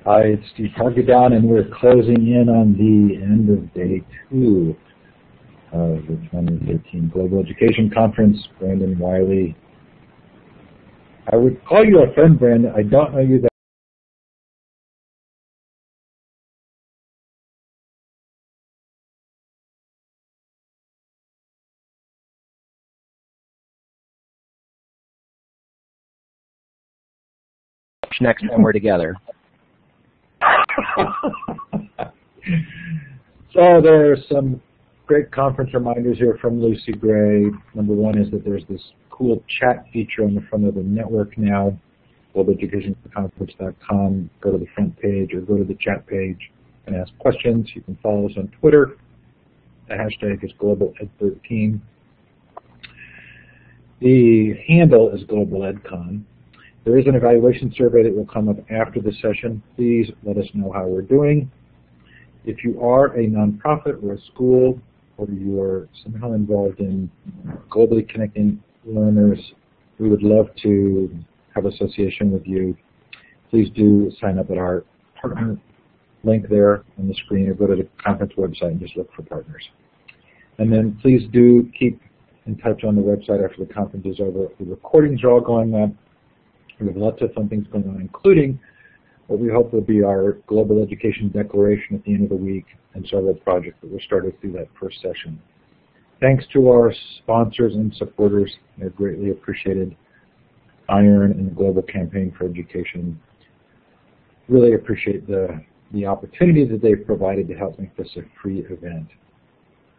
Hi, it's Steve Parker, and we're closing in on the end of day 2 of the 2013 Global Education Conference. Brandon Wiley. I would call you a friend, Brandon. I don't know you that next time we're together. So there are some great conference reminders here from Lucy Gray. Number one is that there's this cool chat feature on the front of the network now, globaleducationconference.com. Go to the front page or go to the chat page and ask questions. You can follow us on Twitter. The hashtag is GlobalEd13. The handle is GlobalEdCon. There is an evaluation survey that will come up after the session. Please let us know how we're doing. If you are a nonprofit or a school, or you are somehow involved in globally connecting learners, we would love to have association with you. Please do sign up at our partner link there on the screen, or go to the conference website and just look for partners. And then please do keep in touch on the website after the conference is over. The recordings are all going up. We have lots of fun things going on, including what we hope will be our Global Education Declaration at the end of the week and several projects that were started through that first session. Thanks to our sponsors and supporters. They're greatly appreciated. IRON and the Global Campaign for Education. Really appreciate the opportunity that they've provided to help make this a free event.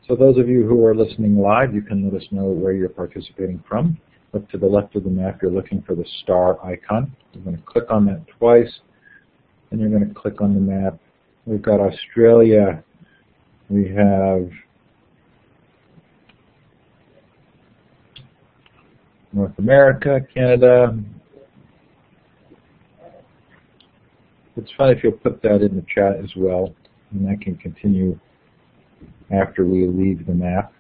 So those of you who are listening live, you can let us know where you're participating from. Look to the left of the map, you're looking for the star icon. You're going to click on that twice, and you're going to click on the map. We've got Australia. We have North America, Canada. It's fine if you'll put that in the chat as well, and that can continue after we leave the map.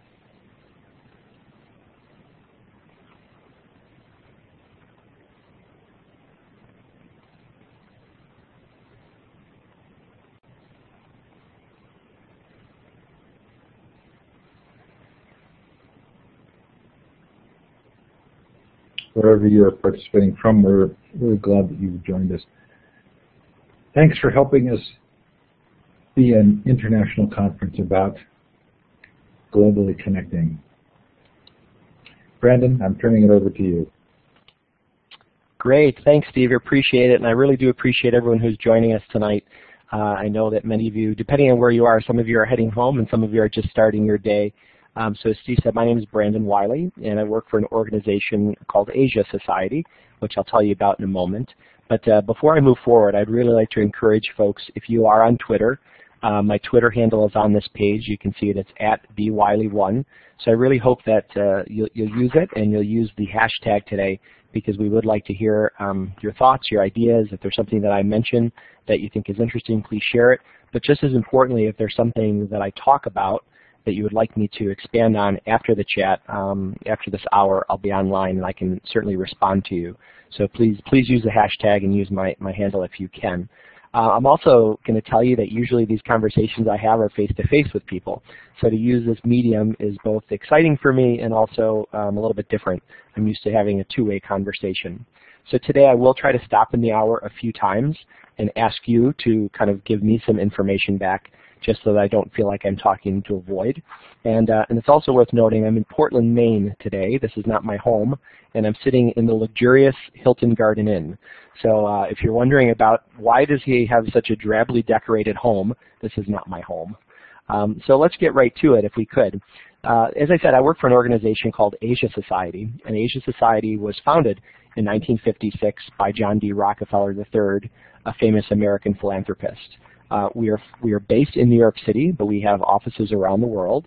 Wherever you're participating from, we're really glad that you've joined us. Thanks for helping us be an international conference about globally connecting. Brandon, I'm turning it over to you. Great. Thanks, Steve. I appreciate it, and I really do appreciate everyone who's joining us tonight. I know that many of you, depending on where you are, some of you are heading home and some of you are just starting your day. So as Steve said, my name is Brandon Wiley, and I work for an organization called Asia Society, which I'll tell you about in a moment. But before I move forward, I'd really like to encourage folks, if you are on Twitter, my Twitter handle is on this page. You can see it. It's @bwiley1. So I really hope that you'll use it, and you'll use the hashtag today, because we would like to hear your thoughts, your ideas. If there's something that I mention that you think is interesting, please share it. But just as importantly, if there's something that I talk about that you would like me to expand on after the chat, after this hour, I'll be online and I can certainly respond to you. So please use the hashtag and use my handle if you can. I'm also going to tell you that usually these conversations I have are face-to-face with people. So to use this medium is both exciting for me and also a little bit different. I'm used to having a two-way conversation. So today I will try to stop in the hour a few times and ask you to kind of give me some information back, just so that I don't feel like I'm talking to a void. And it's also worth noting I'm in Portland, Maine today. This is not my home, and I'm sitting in the luxurious Hilton Garden Inn. So if you're wondering about why does he have such a drably decorated home, this is not my home. So let's get right to it if we could. As I said, I work for an organization called Asia Society, and Asia Society was founded in 1956 by John D. Rockefeller III, a famous American philanthropist. We are based in New York City, but we have offices around the world.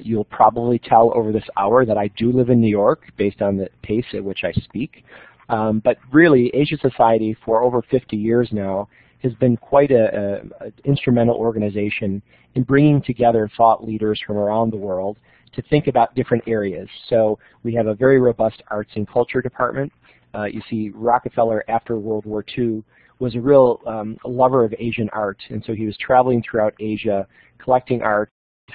You'll probably tell over this hour that I do live in New York based on the pace at which I speak. But really, Asia Society for over 50 years now has been quite an instrumental organization in bringing together thought leaders from around the world to think about different areas. So we have a very robust arts and culture department. you see Rockefeller after World War II was a real lover of Asian art, and so he was traveling throughout Asia, collecting art,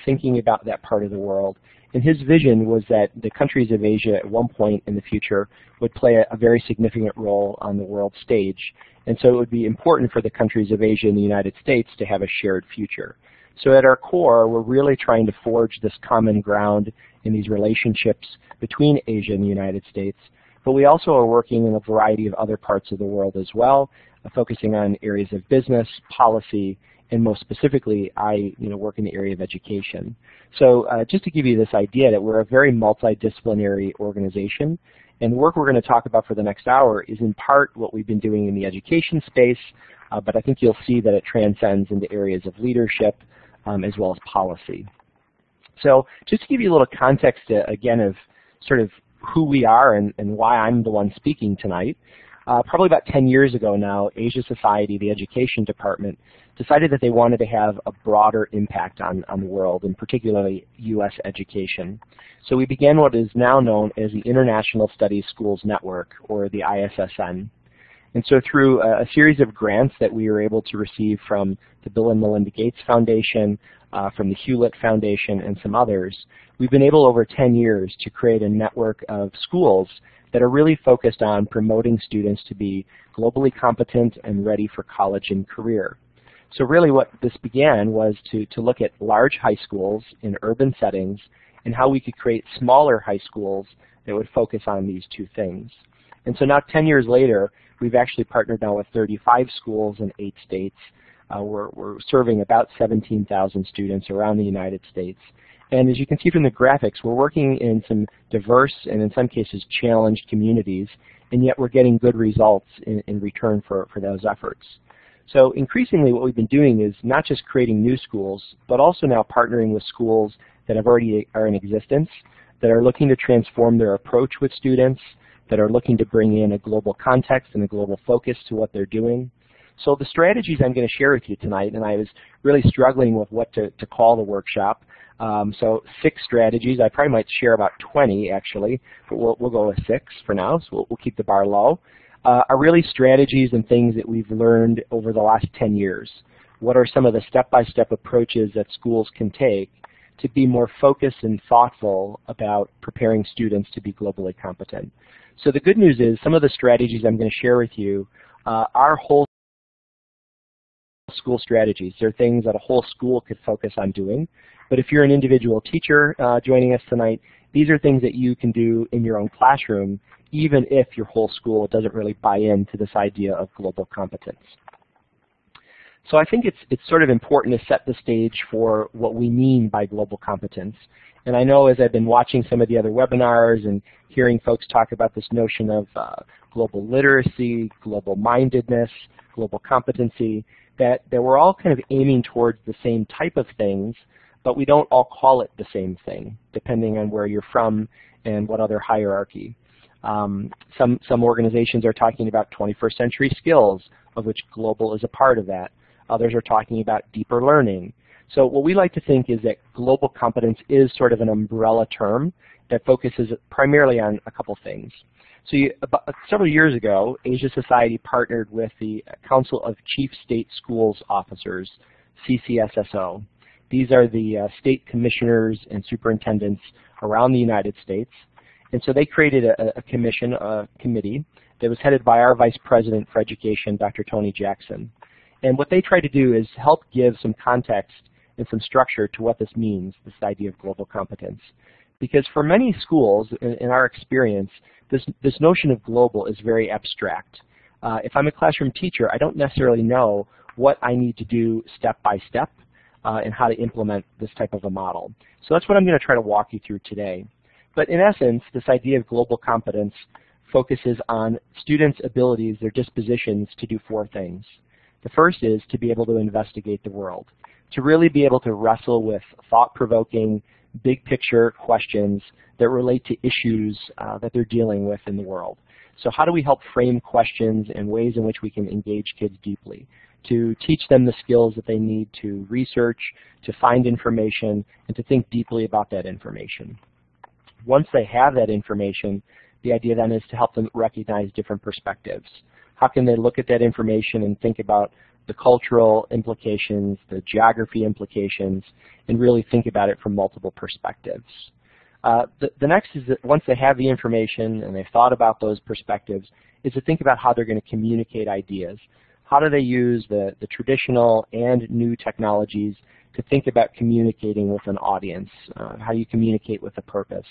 thinking about that part of the world. And his vision was that the countries of Asia at one point in the future would play a very significant role on the world stage. And so it would be important for the countries of Asia and the United States to have a shared future. So at our core, we're really trying to forge this common ground in these relationships between Asia and the United States. But we also are working in a variety of other parts of the world as well, focusing on areas of business, policy, and most specifically, I work in the area of education. So just to give you this idea that we're a very multidisciplinary organization, and the work we're going to talk about for the next hour is in part what we've been doing in the education space, but I think you'll see that it transcends into areas of leadership as well as policy. So just to give you a little context, again, of sort of who we are and why I'm the one speaking tonight. Probably about 10 years ago now, Asia Society, the education department, decided that they wanted to have a broader impact on the world, and particularly U.S. education. So we began what is now known as the International Studies Schools Network, or the ISSN. And so through a series of grants that we were able to receive from the Bill and Melinda Gates Foundation, from the Hewlett Foundation, and some others, we've been able over 10 years to create a network of schools that are really focused on promoting students to be globally competent and ready for college and career. So really what this began was to look at large high schools in urban settings and how we could create smaller high schools that would focus on these two things. And so now 10 years later, we've actually partnered now with 35 schools in 8 states. We're serving about 17,000 students around the United States. And as you can see from the graphics, we're working in some diverse and in some cases challenged communities, and yet we're getting good results in return for those efforts. So increasingly what we've been doing is not just creating new schools, but also now partnering with schools that already are in existence, that are looking to transform their approach with students, that are looking to bring in a global context and a global focus to what they're doing. So the strategies I'm going to share with you tonight, and I was really struggling with what to call the workshop. So 6 strategies. I probably might share about 20 actually, but we'll go with 6 for now, so we'll keep the bar low. Are really strategies and things that we've learned over the last 10 years. What are some of the step-by-step approaches that schools can take to be more focused and thoughtful about preparing students to be globally competent? So the good news is some of the strategies I'm going to share with you are whole school strategies. They're things that a whole school could focus on doing. But if you're an individual teacher joining us tonight, these are things that you can do in your own classroom, even if your whole school doesn't really buy into this idea of global competence. So I think it's sort of important to set the stage for what we mean by global competence. And I know as I've been watching some of the other webinars and hearing folks talk about this notion of global literacy, global mindedness, global competency, that we're all kind of aiming towards the same type of things, but we don't all call it the same thing, depending on where you're from and what other hierarchy. Some organizations are talking about 21st century skills, of which global is a part of that. Others are talking about deeper learning. So what we like to think is that global competence is sort of an umbrella term that focuses primarily on a couple things. So about several years ago, Asia Society partnered with the Council of Chief State Schools Officers, CCSSO. These are the state commissioners and superintendents around the United States. And so they created a committee that was headed by our Vice President for Education, Dr. Tony Jackson. And what they try to do is help give some context and some structure to what this means, this idea of global competence. Because for many schools, in our experience, this notion of global is very abstract. If I'm a classroom teacher, I don't necessarily know what I need to do step by step and how to implement this type of a model. So that's what I'm going to try to walk you through today. But in essence, this idea of global competence focuses on students' abilities, their dispositions to do 4 things. The first is to be able to investigate the world, to really be able to wrestle with thought-provoking, big-picture questions that relate to issues that they're dealing with in the world. So how do we help frame questions and ways in which we can engage kids deeply, to teach them the skills that they need to research, to find information, and to think deeply about that information. Once they have that information, The idea then is to help them recognize different perspectives. How can they look at that information and think about the cultural implications, the geography implications, and really think about it from multiple perspectives. The next is that once they have the information and they've thought about those perspectives, is to think about how they're going to communicate ideas. How do they use the traditional and new technologies to think about communicating with an audience? How do you communicate with a purpose?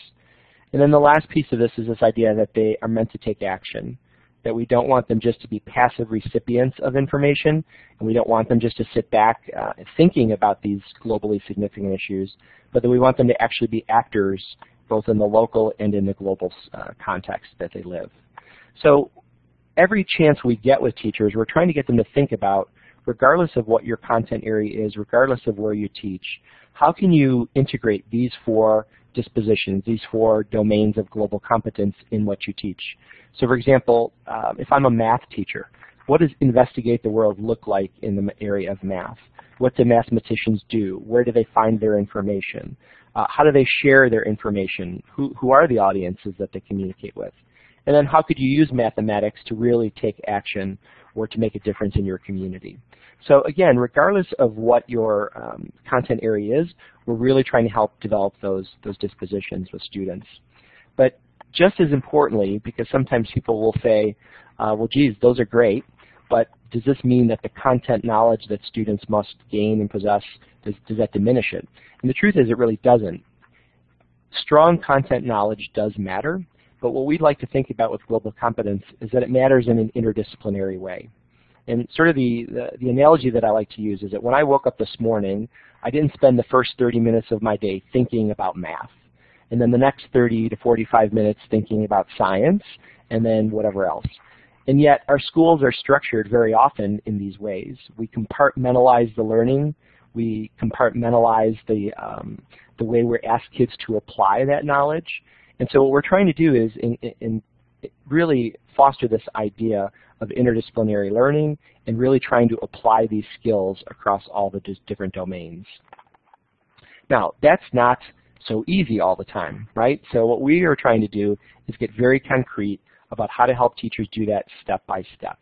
And then the last piece of this is this idea that they are meant to take action, that we don't want them just to be passive recipients of information, and we don't want them just to sit back thinking about these globally significant issues, but that we want them to actually be actors both in the local and in the global context that they live. So every chance we get with teachers, we're trying to get them to think about, regardless of what your content area is, regardless of where you teach, how can you integrate these four dispositions, these four domains of global competence in what you teach. So for example, if I'm a math teacher, what does investigate the world look like in the area of math? What do mathematicians do? Where do they find their information? How do they share their information? Who are the audiences that they communicate with? And then how could you use mathematics to really take action or to make a difference in your community? So again, regardless of what your content area is, we're really trying to help develop those dispositions with students. But just as importantly, because sometimes people will say, well, geez, those are great, but does this mean that the content knowledge that students must gain and possess, does that diminish it? And the truth is it really doesn't. Strong content knowledge does matter, but what we'd like to think about with global competence is that it matters in an interdisciplinary way. And sort of the analogy that I like to use is that when I woke up this morning, I didn't spend the first 30 minutes of my day thinking about math, and then the next 30 to 45 minutes thinking about science, and then whatever else. And yet our schools are structured very often in these ways. We compartmentalize the learning. We compartmentalize the way we ask kids to apply that knowledge. And so what we're trying to do is really foster this idea of interdisciplinary learning and really trying to apply these skills across all the different domains. Now, that's not so easy all the time, right? So what we are trying to do is get very concrete about how to help teachers do that step by step.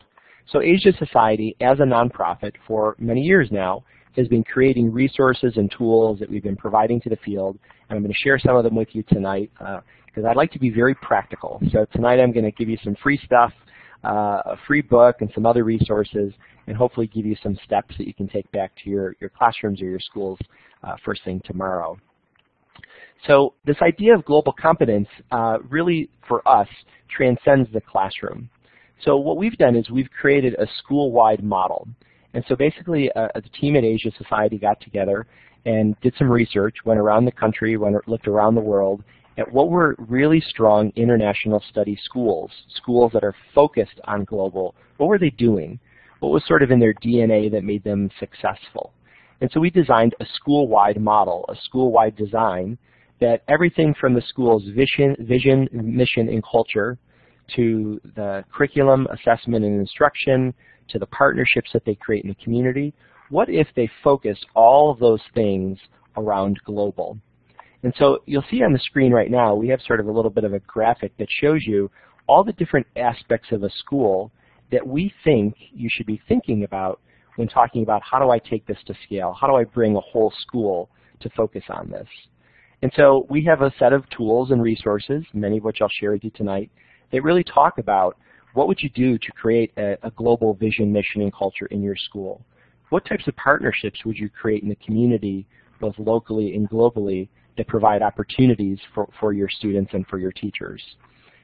So Asia Society, as a nonprofit for many years now, has been creating resources and tools that we've been providing to the field, and I'm going to share some of them with you tonight because I'd like to be very practical. So tonight I'm going to give you some free stuff, a free book, and some other resources, and hopefully give you some steps that you can take back to your classrooms or your schools first thing tomorrow. So this idea of global competence really, for us, transcends the classroom. So what we've done is we've created a school-wide model. And so basically, the team at Asia Society got together and did some research, went around the country, looked around the world, at what were really strong international study schools, schools that are focused on global. What were they doing? What was sort of in their DNA that made them successful? And so we designed a school-wide model, a school-wide design, that everything from the school's vision, mission, and culture, to the curriculum, assessment, and instruction, to the partnerships that they create in the community, what if they focus all of those things around global? And so you'll see on the screen right now, we have sort of a little bit of a graphic that shows you all the different aspects of a school that we think you should be thinking about when talking about how do I take this to scale? How do I bring a whole school to focus on this? And so we have a set of tools and resources, many of which I'll share with you tonight, that really talk about what would you do to create a global vision, mission, and culture in your school? What types of partnerships would you create in the community, both locally and globally, that provide opportunities for your students and for your teachers?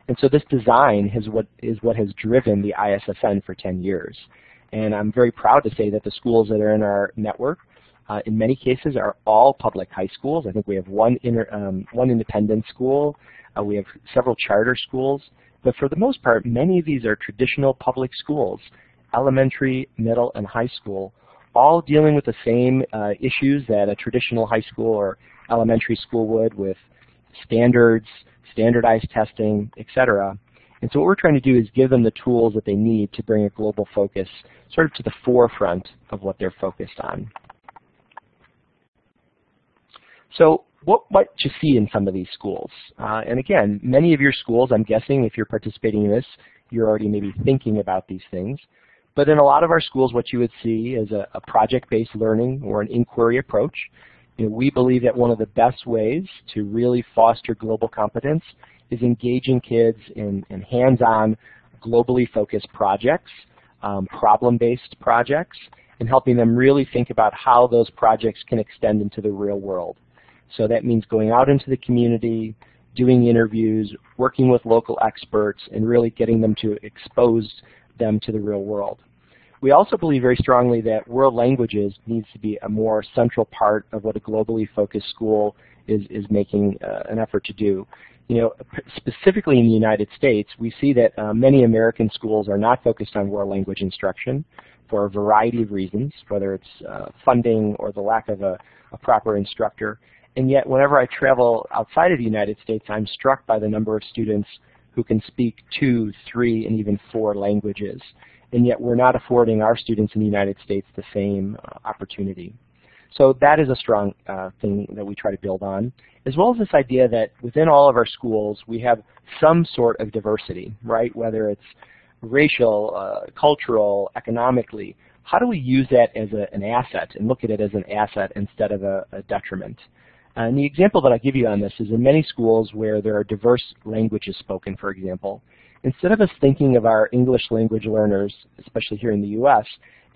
And so this design is what has driven the ISSN for 10 years. And I'm very proud to say that the schools that are in our network, in many cases, are all public high schools. I think we have one independent school. We have several charter schools. But for the most part, many of these are traditional public schools, elementary, middle, and high school, all dealing with the same issues that a traditional high school or elementary school would, with standards, standardized testing, etc. And so what we're trying to do is give them the tools that they need to bring a global focus sort of to the forefront of what they're focused on. So what might you see in some of these schools? And again, many of your schools, I'm guessing if you're participating in this, you're already maybe thinking about these things. But in a lot of our schools, what you would see is a project-based learning or an inquiry approach. We believe that one of the best ways to really foster global competence is engaging kids in hands-on, globally focused projects, problem-based projects, and helping them really think about how those projects can extend into the real world. So that means going out into the community, doing interviews, working with local experts, and really getting them to expose them to the real world. We also believe very strongly that world languages needs to be a more central part of what a globally focused school is making an effort to do. Specifically in the United States, we see that many American schools are not focused on world language instruction for a variety of reasons, whether it's funding or the lack of a proper instructor. And yet, whenever I travel outside of the United States, I'm struck by the number of students who can speak 2, 3, and even 4 languages. And yet, we're not affording our students in the United States the same opportunity. So that is a strong thing that we try to build on, as well as this idea that within all of our schools, we have some sort of diversity, right? Whether it's racial, cultural, economically. How do we use that as an asset and look at it as an asset instead of a detriment? And the example that I give you on this is in many schools where there are diverse languages spoken, for example, instead of us thinking of our English language learners, especially here in the U.S.,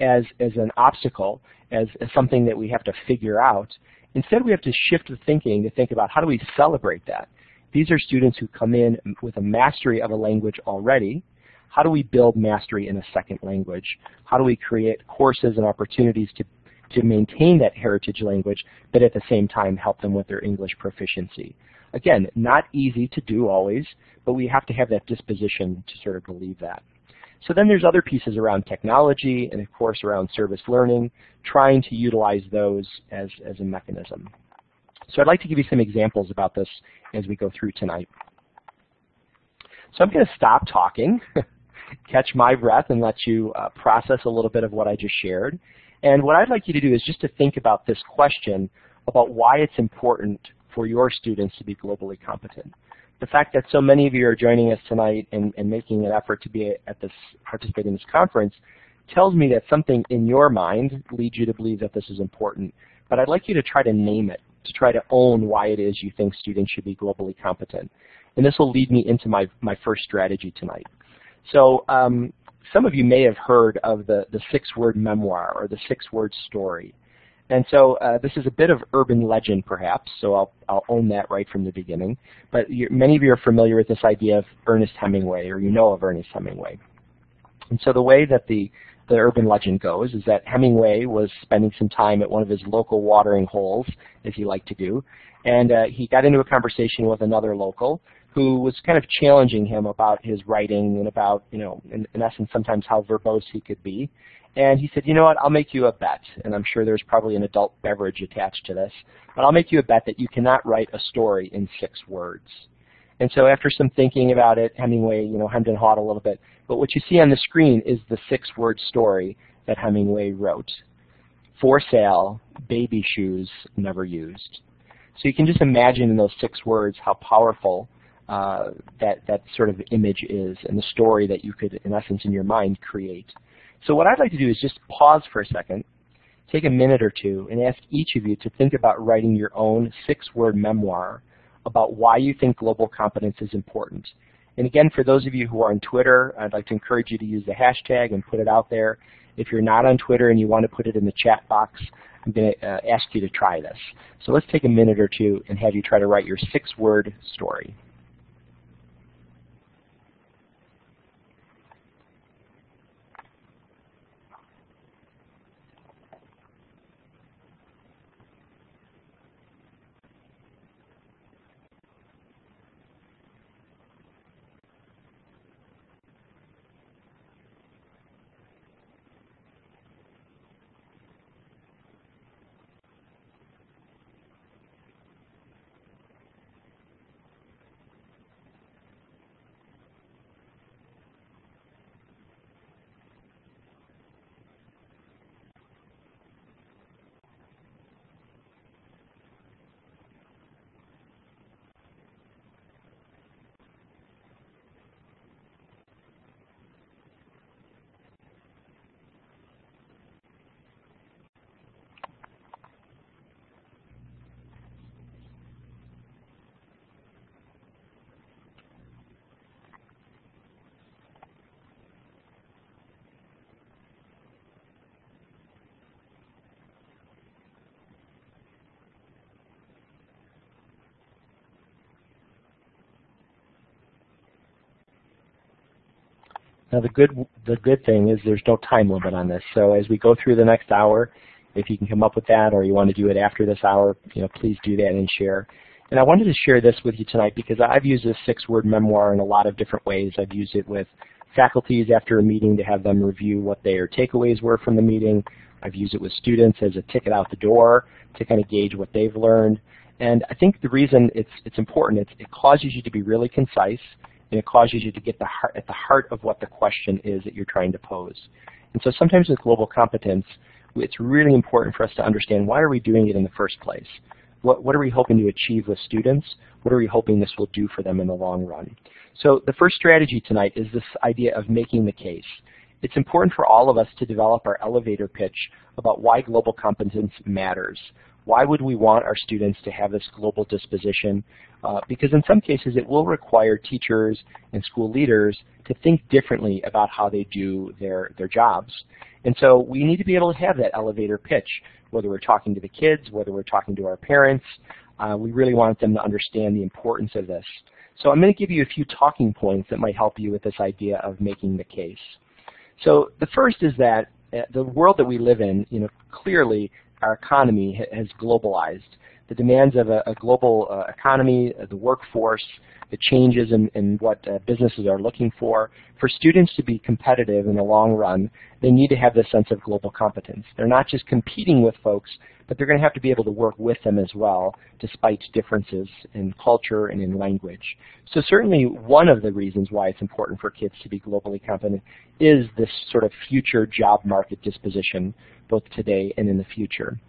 as an obstacle, as something that we have to figure out, instead we have to shift the thinking to think about how do we celebrate that. These are students who come in with a mastery of a language already. How do we build mastery in a second language? How do we create courses and opportunities to maintain that heritage language, but at the same time help them with their English proficiency? Again, not easy to do always, but we have to have that disposition to sort of believe that. So then there's other pieces around technology and, of course, around service learning, trying to utilize those as a mechanism. So I'd like to give you some examples about this as we go through tonight. So I'm going to stop talking, catch my breath, and let you process a little bit of what I just shared. And what I'd like you to do is just to think about this question about why it's important for your students to be globally competent. The fact that so many of you are joining us tonight and making an effort to be participate in this conference tells me that something in your mind leads you to believe that this is important. But I'd like you to try to name it, to try to own why it is you think students should be globally competent. And this will lead me into my first strategy tonight. So some of you may have heard of the 6-word memoir or the 6-word story. And so this is a bit of urban legend, perhaps, so I'll own that right from the beginning. But many of you are familiar with this idea of Ernest Hemingway, or you know of Ernest Hemingway. And so the way that the urban legend goes is that Hemingway was spending some time at one of his local watering holes, as he liked to do, and he got into a conversation with another local who was kind of challenging him about his writing and about, in essence, sometimes how verbose he could be. And he said, you know what, I'll make you a bet, and I'm sure there's probably an adult beverage attached to this, but I'll make you a bet that you cannot write a story in 6 words. And so after some thinking about it, Hemingway, hemmed and hawed a little bit. But what you see on the screen is the 6-word story that Hemingway wrote. For sale, baby shoes never used. So you can just imagine in those 6 words how powerful that sort of image is and the story that you could, in essence, in your mind, create. So what I'd like to do is just pause for a second, take a minute or two, and ask each of you to think about writing your own 6-word memoir about why you think global competence is important. And again, for those of you who are on Twitter, I'd like to encourage you to use the hashtag and put it out there. If you're not on Twitter and you want to put it in the chat box, I'm going to ask you to try this. So let's take a minute or two and have you try to write your 6-word story. Now the good thing is there's no time limit on this. So as we go through the next hour, if you can come up with that or you want to do it after this hour, please do that and share. And I wanted to share this with you tonight because I've used this 6-word memoir in a lot of different ways. I've used it with faculties after a meeting to have them review what their takeaways were from the meeting. I've used it with students as a ticket out the door to kind of gauge what they've learned. And I think the reason it's important, it causes you to be really concise, and it causes you to get at the heart of what the question is that you're trying to pose. And so sometimes with global competence, it's really important for us to understand why are we doing it in the first place? What are we hoping to achieve with students? What are we hoping this will do for them in the long run? So the first strategy tonight is this idea of making the case. It's important for all of us to develop our elevator pitch about why global competence matters. Why would we want our students to have this global disposition? Because in some cases it will require teachers and school leaders to think differently about how they do their jobs. And so we need to be able to have that elevator pitch, whether we're talking to the kids, whether we're talking to our parents. We really want them to understand the importance of this. So I'm going to give you a few talking points that might help you with this idea of making the case. So the first is that the world that we live in, clearly our economy has globalized. The demands of a global economy, the workforce, the changes in what businesses are looking for students to be competitive in the long run, they need to have this sense of global competence. They're not just competing with folks, but they're going to have to be able to work with them as well, despite differences in culture and in language. So certainly one of the reasons why it's important for kids to be globally competent is this sort of future job market disposition, both today and in the future.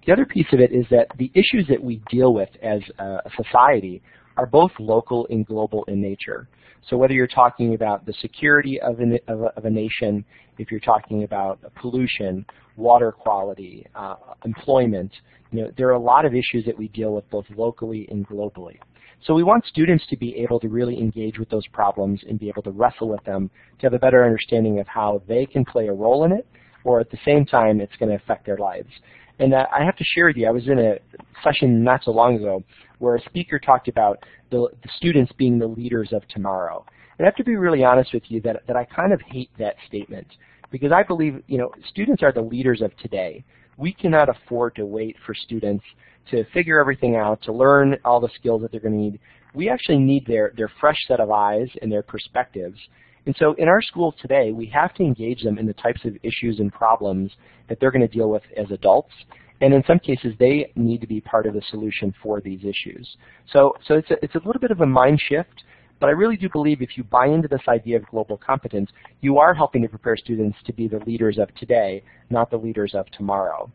The other piece of it is that the issues that we deal with as a society are both local and global in nature. So whether you're talking about the security of a nation, if you're talking about pollution, water quality, employment, there are a lot of issues that we deal with both locally and globally. So we want students to be able to really engage with those problems and be able to wrestle with them to have a better understanding of how they can play a role in it, or at the same time it's going to affect their lives. And I have to share with you, I was in a session not so long ago where a speaker talked about the students being the leaders of tomorrow. And I have to be really honest with you that I kind of hate that statement, because I believe students are the leaders of today. We cannot afford to wait for students to figure everything out, to learn all the skills that they're going to need. We actually need their fresh set of eyes and their perspectives. And so in our schools today, we have to engage them in the types of issues and problems that they're going to deal with as adults. And in some cases, they need to be part of the solution for these issues. So it's a little bit of a mind shift, but I really do believe if you buy into this idea of global competence, you are helping to prepare students to be the leaders of today, not the leaders of tomorrow.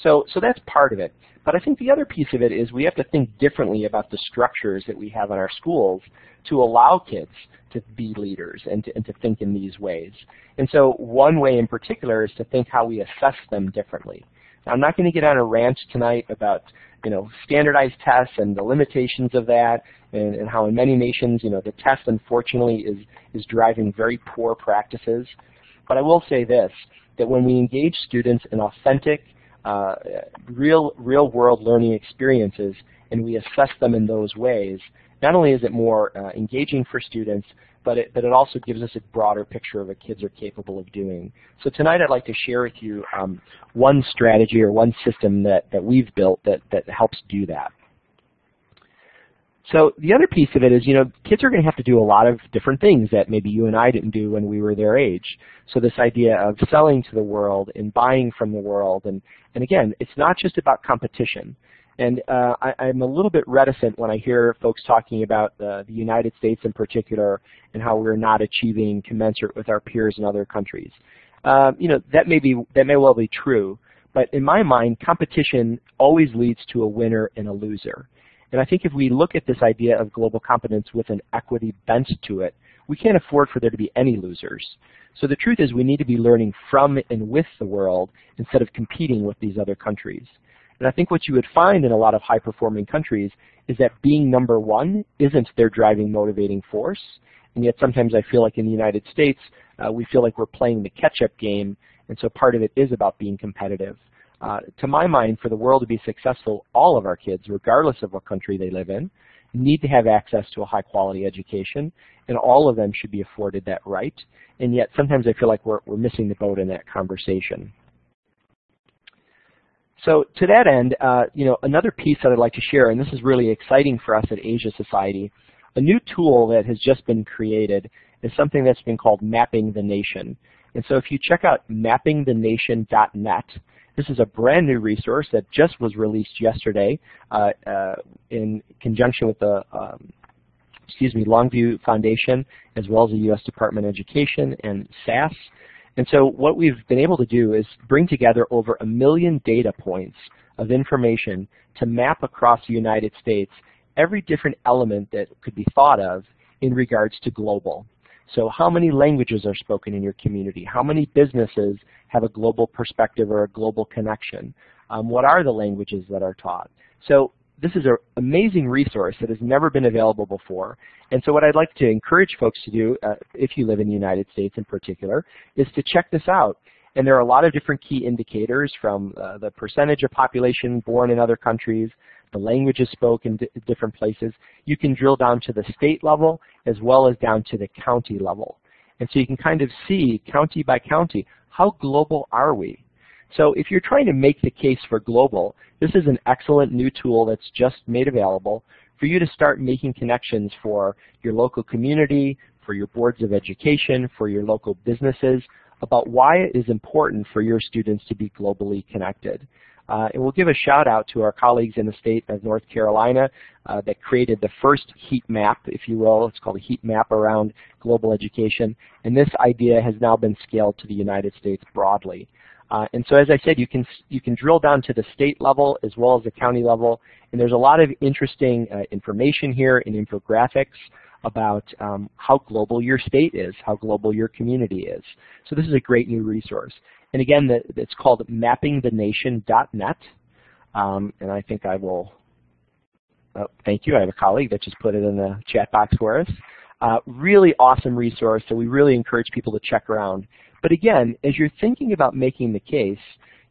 So that's part of it. But I think the other piece of it is we have to think differently about the structures that we have in our schools to allow kids to be leaders and to think in these ways. And so one way in particular is to think how we assess them differently. Now, I'm not going to get on a rant tonight about standardized tests and the limitations of that, and how in many nations the test unfortunately is driving very poor practices. But I will say this, that when we engage students in authentic, real-world learning experiences and we assess them in those ways, not only is it more engaging for students, but it also gives us a broader picture of what kids are capable of doing. So tonight I'd like to share with you one strategy or one system that we've built that helps do that. So the other piece of it is, kids are going to have to do a lot of different things that maybe you and I didn't do when we were their age. So this idea of selling to the world and buying from the world, and again, it's not just about competition. And I'm a little bit reticent when I hear folks talking about the United States in particular and how we're not achieving commensurate with our peers in other countries. That may well be true, but in my mind, competition always leads to a winner and a loser. And I think if we look at this idea of global competence with an equity bent to it, we can't afford for there to be any losers. So the truth is we need to be learning from and with the world instead of competing with these other countries. And I think what you would find in a lot of high-performing countries is that being number one isn't their driving, motivating force. And yet sometimes I feel like in the United States, we feel like we're playing the catch-up game, and so part of it is about being competitive. To my mind, for the world to be successful, all of our kids, regardless of what country they live in, need to have access to a high-quality education, and all of them should be afforded that right. And yet sometimes I feel like we're missing the boat in that conversation. So to that end, another piece that I'd like to share, and this is really exciting for us at Asia Society, a new tool that has just been created is something that's been called Mapping the Nation. And so if you check out mappingthenation.net, this is a brand new resource that just was released yesterday in conjunction with the Longview Foundation, as well as the U.S. Department of Education and SAS. And so what we've been able to do is bring together over 1 million data points of information to map across the United States every different element that could be thought of in regards to global. So how many languages are spoken in your community? How many businesses have a global perspective or a global connection? What are the languages that are taught? So this is an amazing resource that has never been available before. And so what I'd like to encourage folks to do, if you live in the United States in particular, is to check this out. And there are a lot of different key indicators, from the percentage of population born in other countries, the languages spoken in different places. You can drill down to the state level as well as down to the county level. And so you can kind of see, county by county, how global are we? So if you're trying to make the case for global, this is an excellent new tool that's just made available for you to start making connections for your local community, for your boards of education, for your local businesses, about why it is important for your students to be globally connected. And we'll give a shout out to our colleagues in the state of North Carolina that created the first heat map, if you will. It's called a heat map around global education. And this idea has now been scaled to the United States broadly. And so as I said, you can drill down to the state level as well as the county level. And there's a lot of interesting information here in infographics about how global your state is, how global your community is. So this is a great new resource. And again, it's called mappingthenation.net. And I think I will, thank you, I have a colleague that just put it in the chat box for us. Really awesome resource, so we really encourage people to check around. But again, as you're thinking about making the case,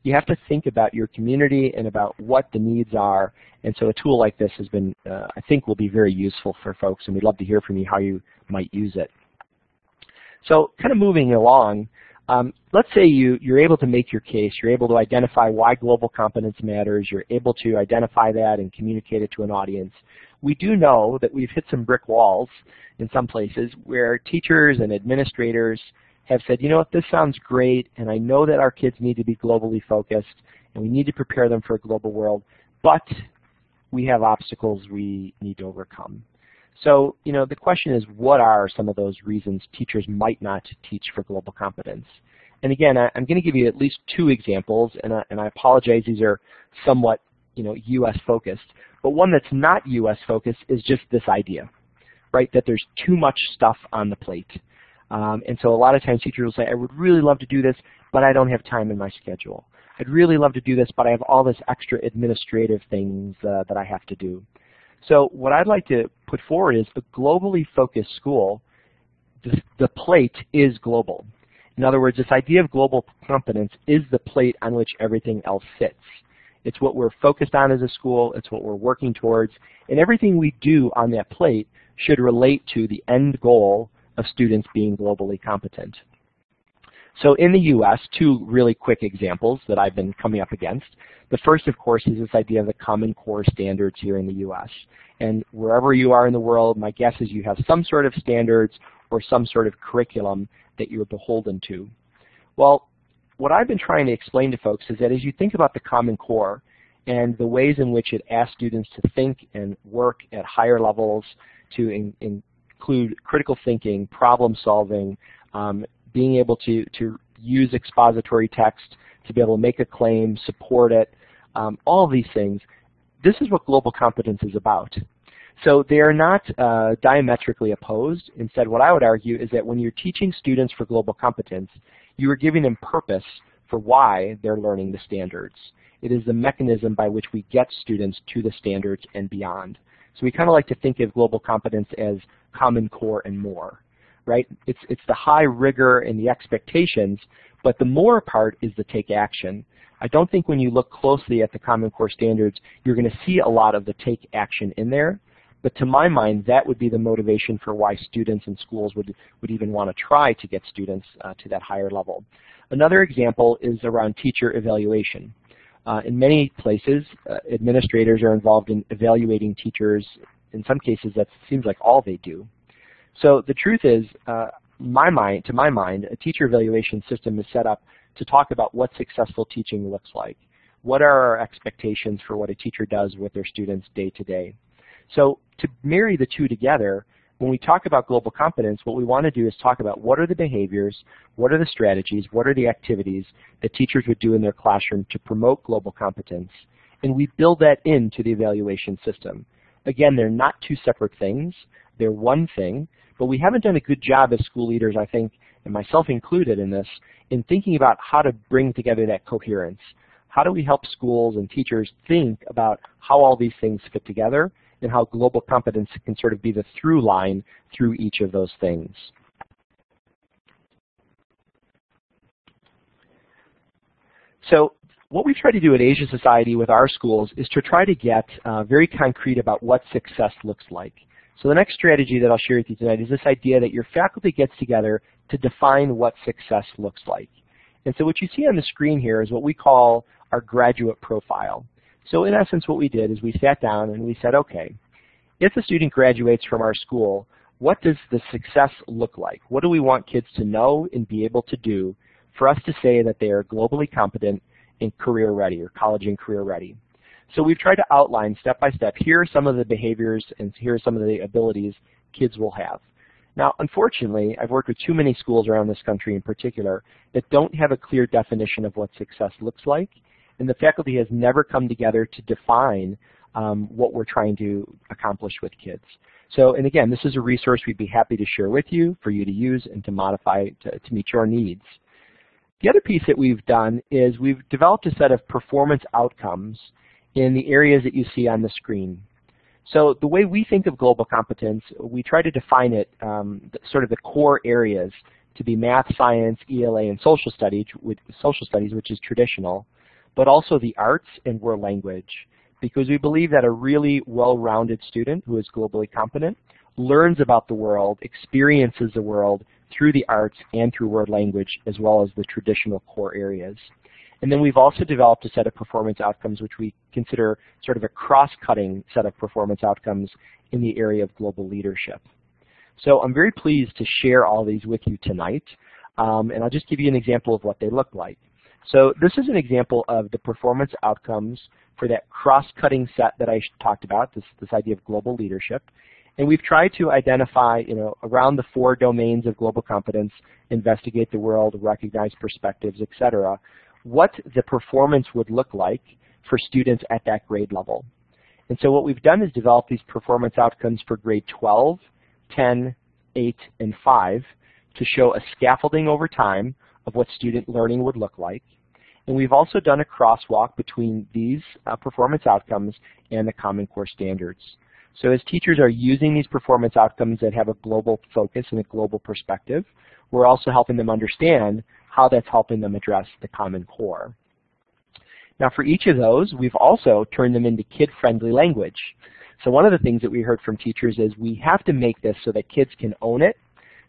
you have to think about your community and about what the needs are. And so a tool like this has been, I think, will be very useful for folks, and we'd love to hear from you how you might use it. So kind of moving along, let's say you're able to make your case, you're able to identify why global competence matters, you're able to identify that and communicate it to an audience. We do know that we've hit some brick walls in some places where teachers and administrators have said, you know what, this sounds great, and I know that our kids need to be globally focused, and we need to prepare them for a global world, but we have obstacles we need to overcome. So, the question is, what are some of those reasons teachers might not teach for global competence? And again, I'm going to give you at least 2 examples, and I apologize, these are somewhat, U.S. focused, but one that's not U.S. focused is just this idea, right, that there's too much stuff on the plate. And so a lot of times teachers will say, I would really love to do this, but I don't have time in my schedule. I'd really love to do this, but I have all this extra administrative things that I have to do. So what I'd like to put forward is a globally focused school, the plate is global. In other words, this idea of global competence is the plate on which everything else sits. It's what we're focused on as a school, it's what we're working towards, and everything we do on that plate should relate to the end goal of students being globally competent. So in the U.S., 2 really quick examples that I've been coming up against. The first, of course, is this idea of the Common Core standards here in the U.S. And wherever you are in the world, my guess is you have some sort of standards or some sort of curriculum that you're beholden to. Well, what I've been trying to explain to folks is that as you think about the Common Core and the ways in which it asks students to think and work at higher levels, to include critical thinking, problem solving, being able to use expository text to be able to make a claim, support it, all of these things, this is what global competence is about. So they are not diametrically opposed. Instead, what I would argue is that when you're teaching students for global competence, you are giving them purpose for why they're learning the standards. It is the mechanism by which we get students to the standards and beyond. So we kind of like to think of global competence as Common Core and more, right? It's the high rigor and the expectations, but the more part is the take action. I don't think when you look closely at the Common Core standards, you're going to see a lot of the take action in there, But to my mind, that would be the motivation for why students and schools would even want to try to get students to that higher level. Another example is around teacher evaluation. In many places, administrators are involved in evaluating teachers. In some cases, that seems like all they do. So the truth is, to my mind, a teacher evaluation system is set up to talk about what successful teaching looks like. What are our expectations for what a teacher does with their students day to day? So to marry the two together, when we talk about global competence, what we want to do is talk about what are the behaviors, what are the strategies, what are the activities that teachers would do in their classroom to promote global competence, and we build that into the evaluation system. Again, they're not two separate things, they're one thing, but we haven't done a good job as school leaders, I think, and myself included in this, in thinking about how to bring together that coherence. How do we help schools and teachers think about how all these things fit together and how global competence can sort of be the through line through each of those things? So what we try to do at Asia Society with our schools is to try to get very concrete about what success looks like. So the next strategy that I'll share with you tonight is this idea that your faculty gets together to define what success looks like. And so what you see on the screen here is what we call our graduate profile. So in essence, what we did is we sat down and we said, okay, if a student graduates from our school, what does the success look like? What do we want kids to know and be able to do for us to say that they are globally competent and career ready, or college and career ready? So we've tried to outline step by step, here are some of the behaviors and here are some of the abilities kids will have. Now, unfortunately, I've worked with too many schools around this country in particular that don't have a clear definition of what success looks like, and the faculty has never come together to define what we're trying to accomplish with kids. So, and again, this is a resource we'd be happy to share with you for you to use and to modify to meet your needs. The other piece that we've done is we've developed a set of performance outcomes in the areas that you see on the screen. So the way we think of global competence, we try to define it, sort of the core areas, to be math, science, ELA, and social studies, which is traditional, but also the arts and world language, because we believe that a really well-rounded student who is globally competent learns about the world, experiences the world through the arts and through world language, as well as the traditional core areas. And then we've also developed a set of performance outcomes which we consider sort of a cross-cutting set of performance outcomes in the area of global leadership. So I'm very pleased to share all these with you tonight, and I'll just give you an example of what they look like. So this is an example of the performance outcomes for that cross-cutting set that I talked about, this idea of global leadership. And we've tried to identify, around the 4 domains of global competence, investigate the world, recognize perspectives, etc., what the performance would look like for students at that grade level. And so what we've done is develop these performance outcomes for grade 12, 10, 8, and 5 to show a scaffolding over time of what student learning would look like. And we've also done a crosswalk between these performance outcomes and the Common Core standards. So as teachers are using these performance outcomes that have a global focus and a global perspective, we're also helping them understand how that's helping them address the Common Core. Now for each of those, we've also turned them into kid-friendly language. So one of the things that we heard from teachers is we have to make this so that kids can own it,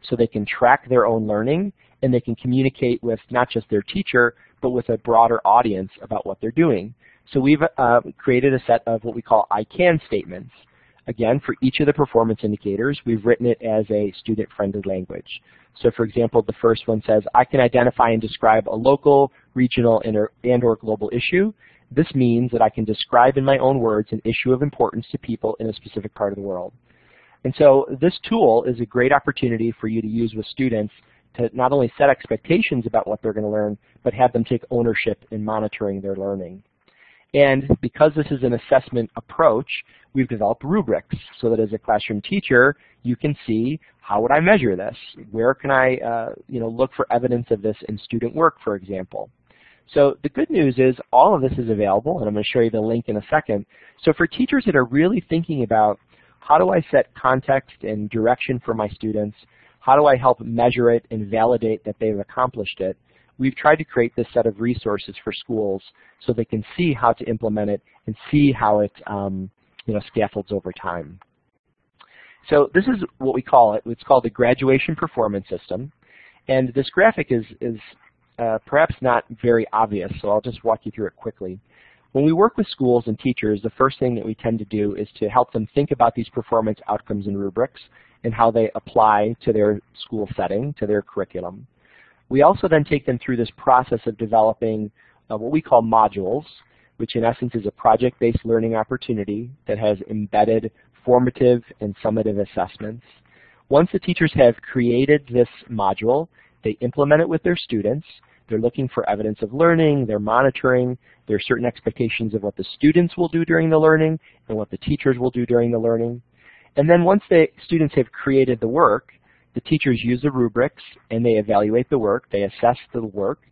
so they can track their own learning, and they can communicate with not just their teacher, but with a broader audience about what they're doing. So we've created a set of what we call I can statements. Again, for each of the performance indicators, we've written it as a student-friendly language. So for example, the first one says, I can identify and describe a local, regional, and/or global issue. This means that I can describe in my own words an issue of importance to people in a specific part of the world. And so this tool is a great opportunity for you to use with students to not only set expectations about what they're going to learn, but have them take ownership in monitoring their learning. And because this is an assessment approach, we've developed rubrics so that as a classroom teacher, you can see how would I measure this? Where can I look for evidence of this in student work, for example? So the good news is all of this is available, and I'm going to show you the link in a second. So for teachers that are really thinking about how do I set context and direction for my students, how do I help measure it and validate that they've accomplished it, we've tried to create this set of resources for schools so they can see how to implement it and see how it scaffolds over time. So this is what we call it. It's called the graduation performance system. And this graphic is perhaps not very obvious, so I'll just walk you through it quickly. When we work with schools and teachers, the first thing that we tend to do is to help them think about these performance outcomes and rubrics and how they apply to their school setting, to their curriculum. We also then take them through this process of developing what we call modules, which in essence is a project-based learning opportunity that has embedded formative and summative assessments. Once the teachers have created this module, they implement it with their students. They're looking for evidence of learning, they're monitoring, there are certain expectations of what the students will do during the learning and what the teachers will do during the learning. And then once the students have created the work, the teachers use the rubrics and they evaluate the work, they assess the work,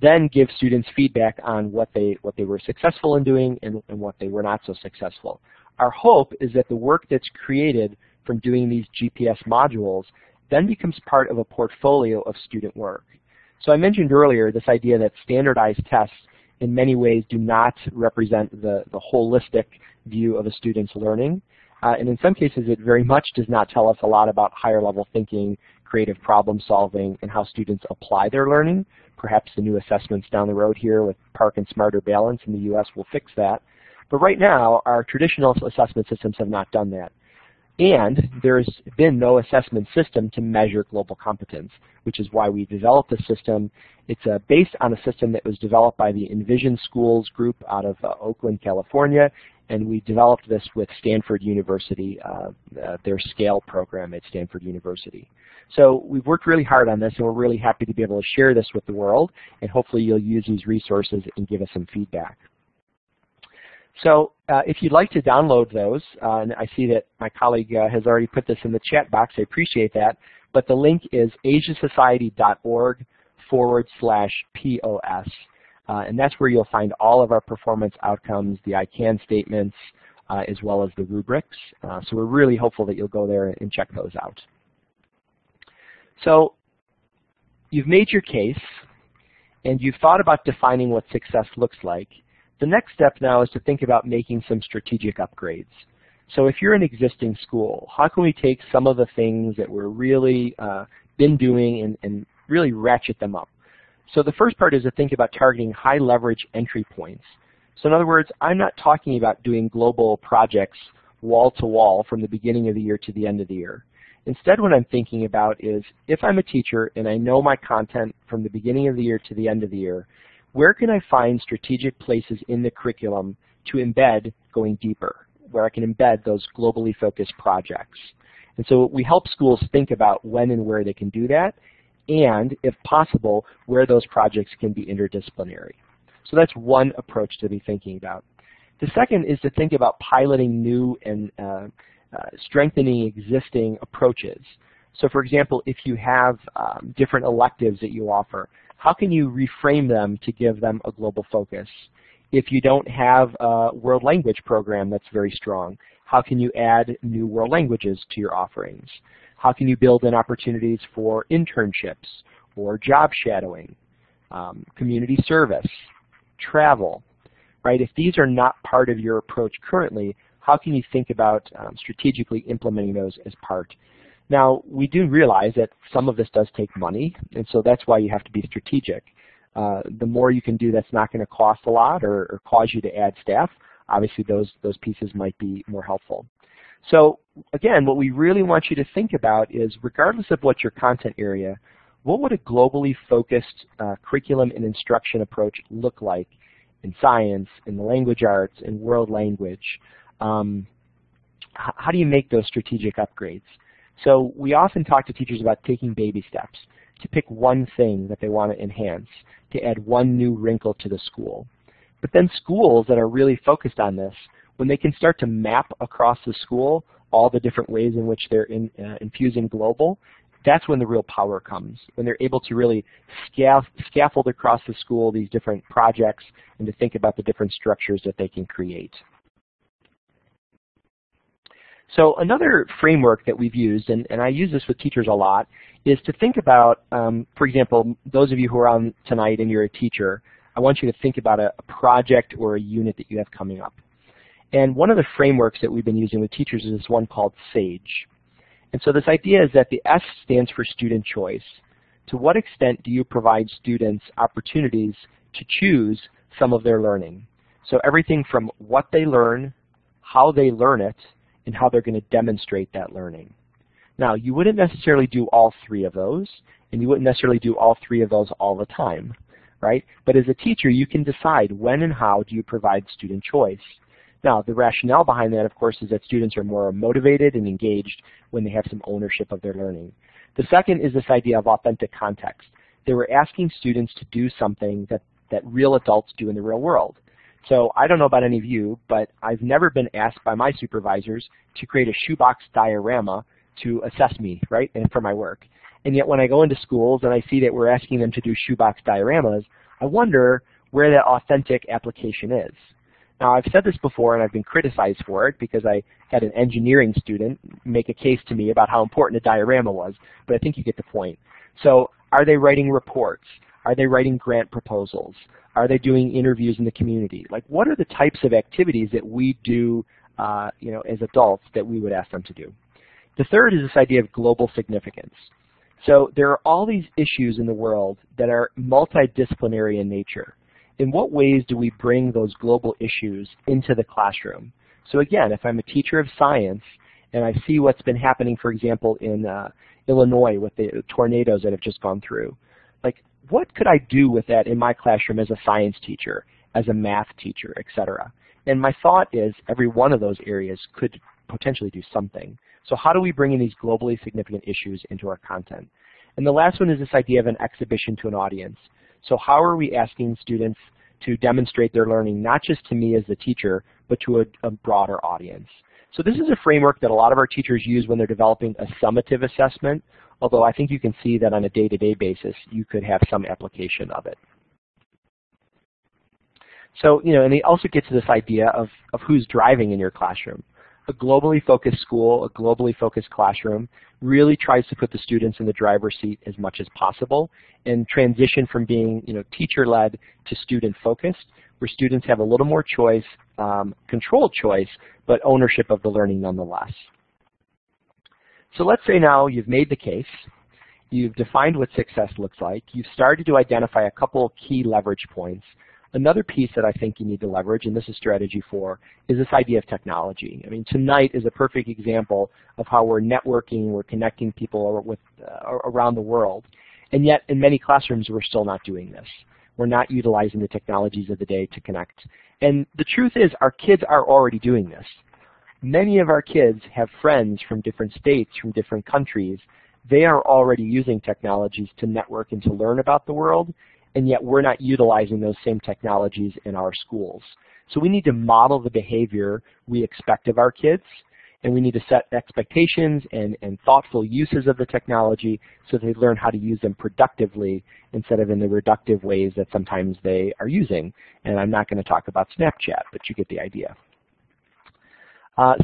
then give students feedback on what they were successful in doing and what they were not so successful. Our hope is that the work that's created from doing these GPS modules then becomes part of a portfolio of student work. So I mentioned earlier this idea that standardized tests in many ways do not represent the holistic view of a student's learning. And in some cases it very much does not tell us a lot about higher level thinking, creative problem solving, and how students apply their learning. Perhaps the new assessments down the road here with PARCC and Smarter Balance in the US will fix that. But right now our traditional assessment systems have not done that. And there's been no assessment system to measure global competence, which is why we developed the system. It's based on a system that was developed by the Envision Schools group out of Oakland, California, and we developed this with Stanford University, their SCALE program at Stanford University. So we've worked really hard on this, and we're really happy to be able to share this with the world, and hopefully you'll use these resources and give us some feedback. So if you'd like to download those, and I see that my colleague has already put this in the chat box, I appreciate that, but the link is asiasociety.org/POS, and that's where you'll find all of our performance outcomes, the I CAN statements, as well as the rubrics. So we're really hopeful that you'll go there and check those out. So you've made your case, and you've thought about defining what success looks like. The next step now is to think about making some strategic upgrades. So if you're an existing school, how can we take some of the things that we're really been doing and really ratchet them up? So the first part is to think about targeting high leverage entry points. So in other words, I'm not talking about doing global projects wall to wall from the beginning of the year to the end of the year. Instead, what I'm thinking about is if I'm a teacher and I know my content from the beginning of the year to the end of the year, where can I find strategic places in the curriculum to embed going deeper, where I can embed those globally focused projects? And so we help schools think about when and where they can do that, and if possible, where those projects can be interdisciplinary. So that's one approach to be thinking about. The second is to think about piloting new and strengthening existing approaches. So for example, if you have different electives that you offer, how can you reframe them to give them a global focus? If you don't have a world language program that's very strong, how can you add new world languages to your offerings? How can you build in opportunities for internships or job shadowing, community service, travel, right? If these are not part of your approach currently, how can you think about strategically implementing those as part? Now, we do realize that some of this does take money, and so that's why you have to be strategic. The more you can do that's not going to cost a lot or cause you to add staff, obviously those pieces might be more helpful. So again, what we really want you to think about is, regardless of what your content area, what would a globally focused curriculum and instruction approach look like in science, in the language arts, in world language? How do you make those strategic upgrades? So we often talk to teachers about taking baby steps, to pick one thing that they want to enhance, to add one new wrinkle to the school. But then schools that are really focused on this, when they can start to map across the school all the different ways in which they're infusing global, that's when the real power comes, when they're able to really scaffold across the school these different projects and to think about the different structures that they can create. So another framework that we've used, and I use this with teachers a lot, is to think about, for example, those of you who are on tonight and you're a teacher, I want you to think about a project or a unit that you have coming up. And one of the frameworks that we've been using with teachers is this one called SAGE. And so this idea is that the S stands for student choice. To what extent do you provide students opportunities to choose some of their learning? So everything from what they learn, how they learn it, and how they're going to demonstrate that learning. Now, you wouldn't necessarily do all three of those, and you wouldn't necessarily do all three of those all the time, right? But as a teacher, you can decide when and how do you provide student choice. Now, the rationale behind that, of course, is that students are more motivated and engaged when they have some ownership of their learning. The second is this idea of authentic context. They were asking students to do something that real adults do in the real world. So I don't know about any of you, but I've never been asked by my supervisors to create a shoebox diorama to assess me, right, and for my work. And yet when I go into schools and I see that we're asking them to do shoebox dioramas, I wonder where that authentic application is. Now, I've said this before and I've been criticized for it because I had an engineering student make a case to me about how important a diorama was, but I think you get the point. So are they writing reports? Are they writing grant proposals? Are they doing interviews in the community? Like, what are the types of activities that we do as adults that we would ask them to do? The third is this idea of global significance. So there are all these issues in the world that are multidisciplinary in nature. In what ways do we bring those global issues into the classroom? So again, if I'm a teacher of science and I see what's been happening, for example, in Illinois with the tornadoes that have just gone through, like, what could I do with that in my classroom as a science teacher, as a math teacher, etc.? And my thought is every one of those areas could potentially do something. So how do we bring in these globally significant issues into our content? And the last one is this idea of an exhibition to an audience. So how are we asking students to demonstrate their learning, not just to me as the teacher, but to a broader audience? So this is a framework that a lot of our teachers use when they're developing a summative assessment, although I think you can see that on a day-to-day basis, you could have some application of it. So, and it also gets to this idea of who's driving in your classroom. A globally focused school, a globally focused classroom really tries to put the students in the driver's seat as much as possible and transition from being teacher-led to student-focused, where students have a little more choice, controlled choice, but ownership of the learning nonetheless. So let's say now you've made the case, you've defined what success looks like, you've started to identify a couple key leverage points. Another piece that I think you need to leverage, and this is strategy 4, is this idea of technology. I mean, tonight is a perfect example of how we're networking, we're connecting people around the world, and yet in many classrooms we're still not doing this. We're not utilizing the technologies of the day to connect. And the truth is our kids are already doing this. Many of our kids have friends from different states, from different countries. They are already using technologies to network and to learn about the world, and yet we're not utilizing those same technologies in our schools. So we need to model the behavior we expect of our kids, and we need to set expectations and thoughtful uses of the technology so they learn how to use them productively instead of in the reductive ways that sometimes they are using. And I'm not going to talk about Snapchat, but you get the idea.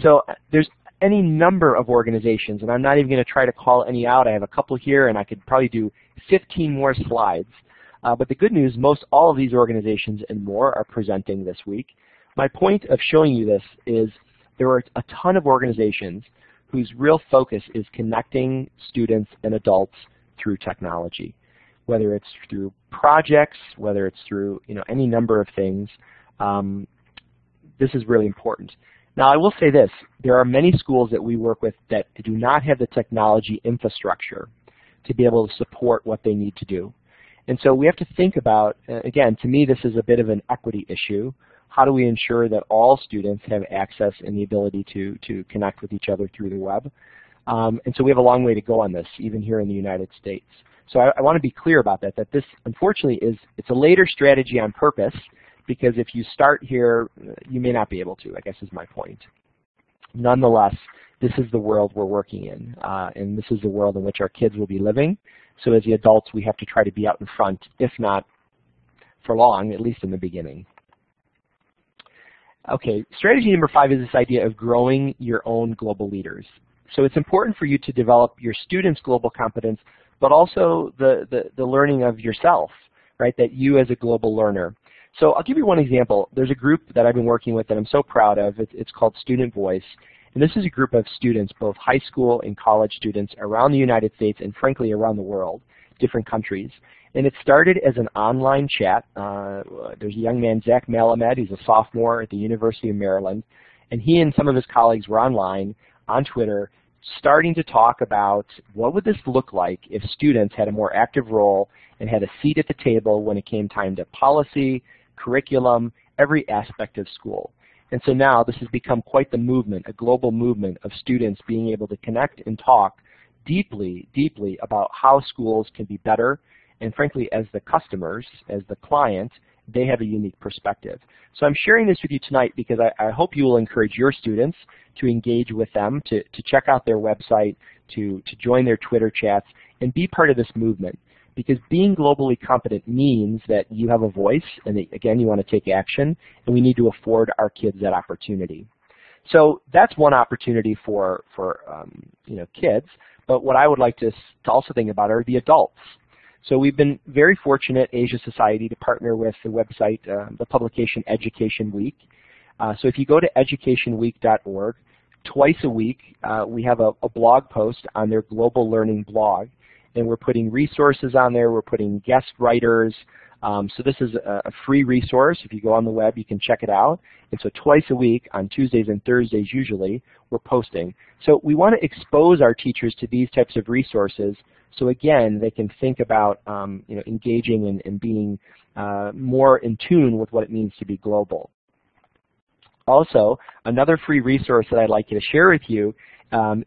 So there's any number of organizations, and I'm not even going to try to call any out. I have a couple here, and I could probably do 15 more slides. But the good news, most all of these organizations and more are presenting this week. My point of showing you this is there are a ton of organizations whose real focus is connecting students and adults through technology, whether it's through projects, whether it's through any number of things. This is really important. Now, I will say this. There are many schools that we work with that do not have the technology infrastructure to be able to support what they need to do. And so we have to think about, again, to me this is a bit of an equity issue. How do we ensure that all students have access and the ability to connect with each other through the web? And so we have a long way to go on this, even here in the United States. So I want to be clear about that this unfortunately it's a later strategy on purpose, because if you start here, you may not be able to, I guess is my point. Nonetheless, this is the world we're working in, and this is the world in which our kids will be living. So as the adults, we have to try to be out in front, if not for long, at least in the beginning. Okay, strategy number 5 is this idea of growing your own global leaders. So it's important for you to develop your students' global competence, but also the learning of yourself, right, that you as a global learner. So I'll give you one example. There's a group that I've been working with that I'm so proud of. It's called Student Voice. And this is a group of students, both high school and college students around the United States and frankly around the world, different countries. And it started as an online chat. There's a young man, Zach Malamed, he's a sophomore at the University of Maryland, and he and some of his colleagues were online on Twitter starting to talk about what would this look like if students had a more active role and had a seat at the table when it came time to policy, curriculum, every aspect of school. And so now this has become quite the movement, a global movement of students being able to connect and talk deeply, deeply about how schools can be better. And frankly, as the customers, as the client, they have a unique perspective. So I'm sharing this with you tonight because I hope you will encourage your students to engage with them, to check out their website, to join their Twitter chats, and be part of this movement. Because being globally competent means that you have a voice, and that, again, you want to take action, and we need to afford our kids that opportunity. So that's one opportunity for kids, but what I would like to also think about are the adults. So we've been very fortunate, Asia Society, to partner with the website, the publication Education Week. So if you go to educationweek.org, twice a week we have a blog post on their Global Learning blog, and we're putting resources on there, we're putting guest writers. So this is a free resource. If you go on the web, you can check it out. And so twice a week, on Tuesdays and Thursdays usually, we're posting. So we want to expose our teachers to these types of resources so again, they can think about engaging and being more in tune with what it means to be global. Also, another free resource that I'd like you to share with you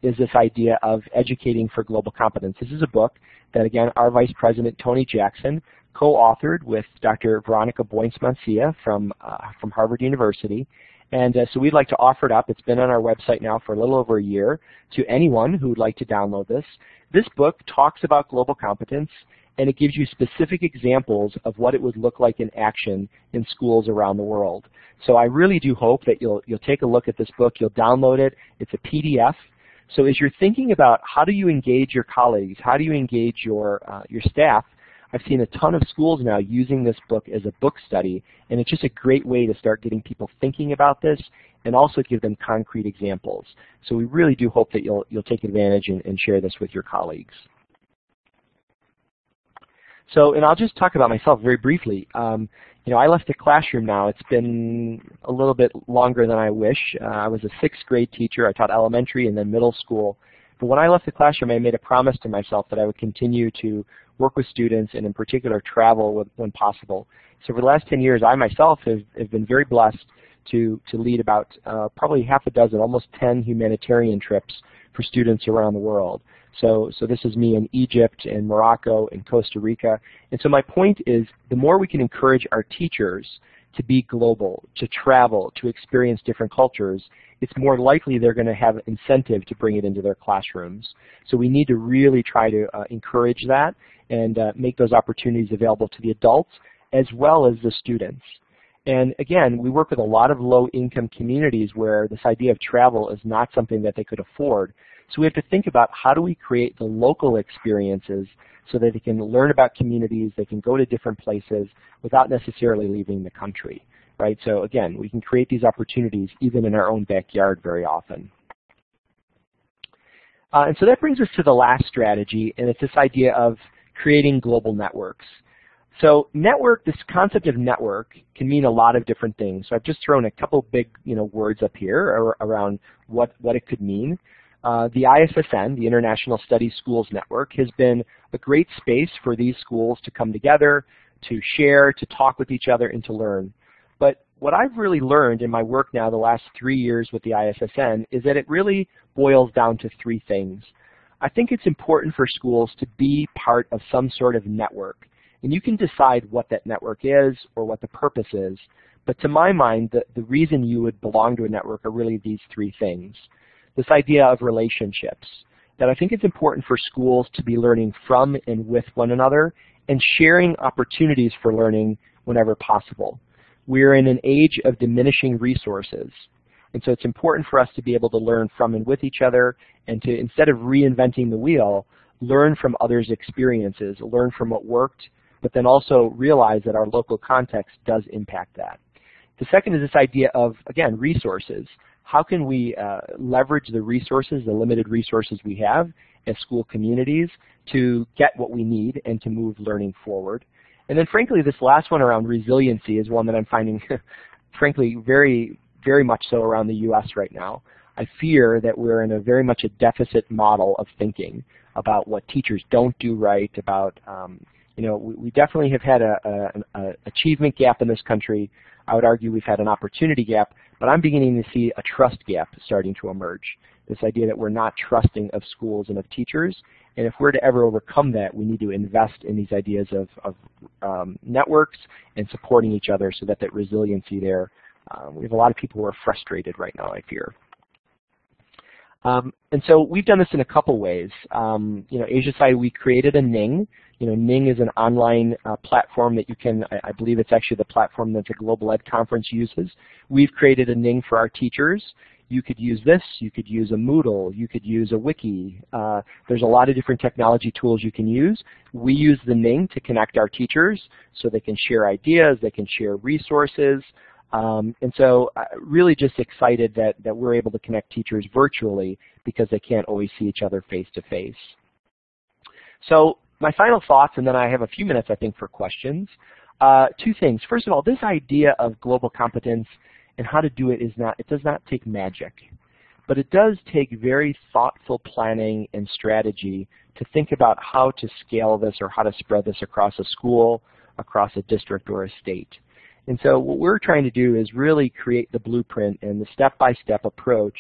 is this idea of educating for global competence. This is a book that, again, our Vice President, Tony Jackson, co-authored with Dr. Veronica Boyce-Mancia from Harvard University. And so we'd like to offer it up. It's been on our website now for a little over a year to anyone who would like to download this. This book talks about global competence, and it gives you specific examples of what it would look like in action in schools around the world. So I really do hope that you'll take a look at this book. You'll download it. It's a PDF. So as you're thinking about how do you engage your colleagues, how do you engage your staff, I've seen a ton of schools now using this book as a book study, and it's just a great way to start getting people thinking about this and also give them concrete examples. So we really do hope that you'll take advantage and share this with your colleagues. So, and I'll just talk about myself very briefly. I left the classroom now. It's been a little bit longer than I wish. I was a sixth grade teacher. I taught elementary and then middle school. But when I left the classroom, I made a promise to myself that I would continue to work with students and in particular travel when possible. So for the last 10 years, I myself have been very blessed to lead about probably half a dozen, almost 10 humanitarian trips for students around the world. So this is me in Egypt and Morocco and Costa Rica. And so my point is the more we can encourage our teachers to be global, to travel, to experience different cultures, it's more likely they're going to have incentive to bring it into their classrooms. So we need to really try to encourage that and make those opportunities available to the adults as well as the students. And again, we work with a lot of low-income communities where this idea of travel is not something that they could afford. So we have to think about how do we create the local experiences so that they can learn about communities, they can go to different places without necessarily leaving the country, right? So again, we can create these opportunities even in our own backyard very often. And so that brings us to the last strategy, and it's this idea of creating global networks. So network, this concept of network can mean a lot of different things. So I've just thrown a couple big words up here around what it could mean. The ISSN, the International Studies Schools Network, has been a great space for these schools to come together, to share, to talk with each other, and to learn. But what I've really learned in my work now the last 3 years with the ISSN is that it really boils down to three things. I think it's important for schools to be part of some sort of network. And you can decide what that network is or what the purpose is. But to my mind, the reason you would belong to a network are really these three things. This idea of relationships, that I think it's important for schools to be learning from and with one another and sharing opportunities for learning whenever possible. We're in an age of diminishing resources, and so it's important for us to be able to learn from and with each other and to, instead of reinventing the wheel, learn from others' experiences, learn from what worked, but then also realize that our local context does impact that. The second is this idea of, again, resources. how can we leverage the resources, the limited resources we have as school communities to get what we need and to move learning forward. And then frankly, this last one around resiliency is one that I'm finding, frankly, very, very much so around the U.S. right now. I fear that we're in a very much a deficit model of thinking about what teachers don't do right, about, you know, we definitely have had an achievement gap in this country. I would argue we've had an opportunity gap, but I'm beginning to see a trust gap starting to emerge. This idea that we're not trusting of schools and of teachers, and if we're to ever overcome that, we need to invest in these ideas of networks and supporting each other so that that resiliency there. We have a lot of people who are frustrated right now, I fear. And so we've done this in a couple ways. You know, Asia side, we created a Ning. You know, Ning is an online platform that you can, I believe it's actually the platform that the Global Ed Conference uses. We've created a Ning for our teachers. You could use this, you could use a Moodle, you could use a wiki. There's a lot of different technology tools you can use. We use the Ning to connect our teachers so they can share ideas, they can share resources. And so really just excited that we're able to connect teachers virtually because they can't always see each other face to face. So my final thoughts, and then I have a few minutes I think for questions. Two things. First of all, this idea of global competence and how to do it does not take magic, but it does take very thoughtful planning and strategy to think about how to scale this or how to spread this across a school, across a district or a state. And so what we're trying to do is really create the blueprint and the step-by-step approach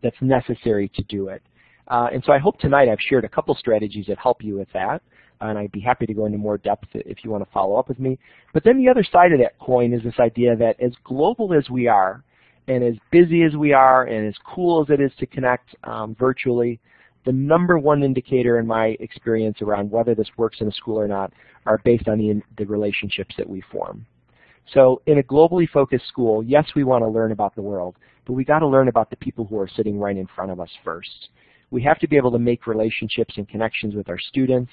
that's necessary to do it. And so I hope tonight I've shared a couple strategies that help you with that, and I'd be happy to go into more depth if you want to follow up with me. But then the other side of that coin is this idea that as global as we are, and as busy as we are, and as cool as it is to connect virtually, the number one indicator in my experience around whether this works in a school or not are based on the relationships that we form. So in a globally focused school, yes, we want to learn about the world, but we got to learn about the people who are sitting right in front of us first. We have to be able to make relationships and connections with our students,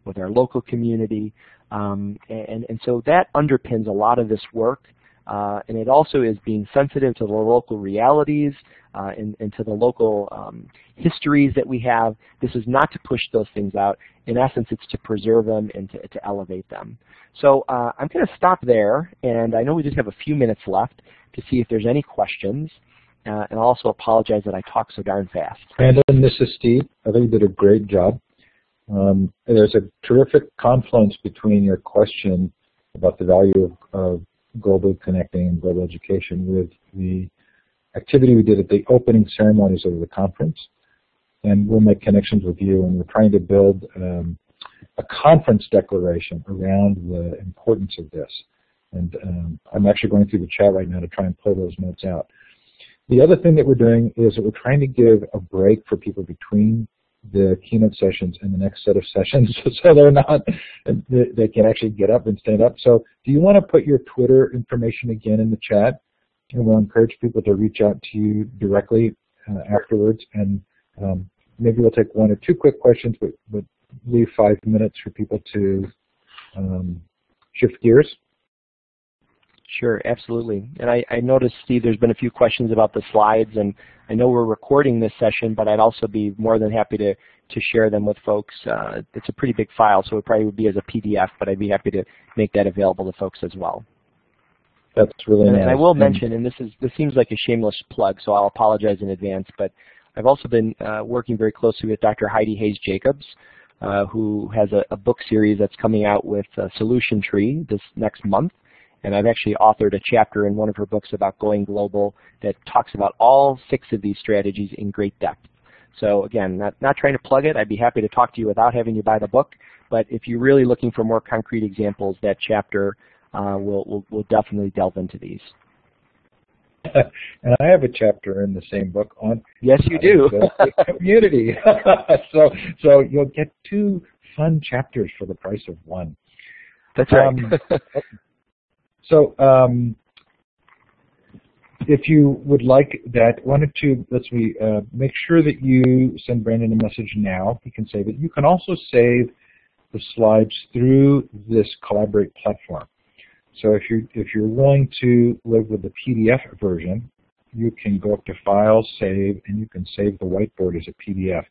with our local community, and so that underpins a lot of this work. And it also is being sensitive to the local realities and to the local histories that we have. This is not to push those things out. In essence, it's to preserve them and to elevate them. So I'm going to stop there, and I know we just have a few minutes left to see if there's any questions. And I'll also apologize that I talk so darn fast. Brandon, this is Steve. I think you did a great job. There's a terrific confluence between your question about the value of globally connecting and global education with the activity we did at the opening ceremonies of the conference. And we'll make connections with you, and we're trying to build a conference declaration around the importance of this. And I'm actually going through the chat right now to try and pull those notes out. The other thing that we're doing is that we're trying to give a break for people between the keynote sessions and the next set of sessions, so they can actually get up and stand up. So do you want to put your Twitter information again in the chat? And we'll encourage people to reach out to you directly afterwards. And maybe we'll take one or two quick questions, but leave 5 minutes for people to shift gears. Sure, absolutely. And I noticed, Steve, there's been a few questions about the slides, and I know we're recording this session, but I'd also be more than happy to share them with folks. It's a pretty big file, so it probably would be as a PDF, but I'd be happy to make that available to folks as well. That's really nice. And I will mention, and this seems like a shameless plug, so I'll apologize in advance, but I've also been working very closely with Dr. Heidi Hayes-Jacobs, who has a book series that's coming out with Solution Tree this next month. And I've actually authored a chapter in one of her books about going global that talks about all 6 of these strategies in great depth. So again, not trying to plug it. I'd be happy to talk to you without having you buy the book. But if you're really looking for more concrete examples, that chapter will definitely delve into these. And I have a chapter in the same book on yes, you do. community. so you'll get 2 fun chapters for the price of 1. That's right. So if you would like that, make sure that you send Brandon a message now. He can save it. You can also save the slides through this Collaborate platform. So if you're willing to live with the PDF version, you can go up to File, Save, and you can save the whiteboard as a PDF,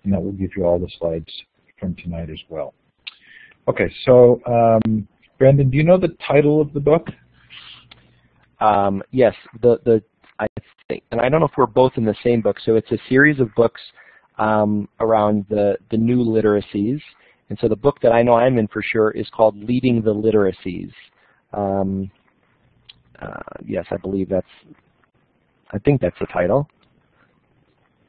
and that will give you all the slides from tonight as well. Okay, so Brandon, do you know the title of the book? Yes, I think, and I don't know if we're both in the same book. So it's a series of books around the new literacies, and so the book that I know I'm in for sure is called Leading the Literacies. Yes, I think that's the title.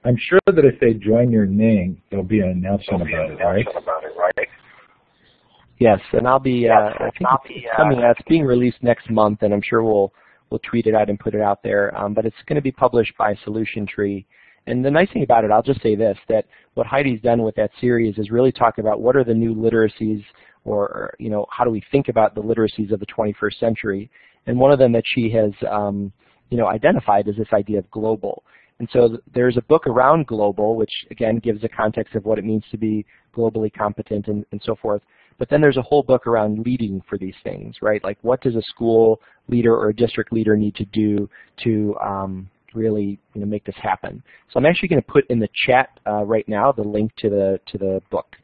I'm sure that if they join your name, there'll be an announcement about it, right? Yes, and I'll be. I think it's coming. It's being released next month, and I'm sure we'll tweet it out and put it out there. But it's going to be published by Solution Tree. And the nice thing about it, I'll just say this: that what Heidi's done with that series is really talk about what are the new literacies, or how do we think about the literacies of the 21st century. And one of them that she has identified is this idea of global. And so there's a book around global, which again gives a context of what it means to be globally competent and so forth. But then there's a whole book around leading for these things, right? Like what does a school leader or a district leader need to do to really make this happen? So I'm actually going to put in the chat right now the link to the book.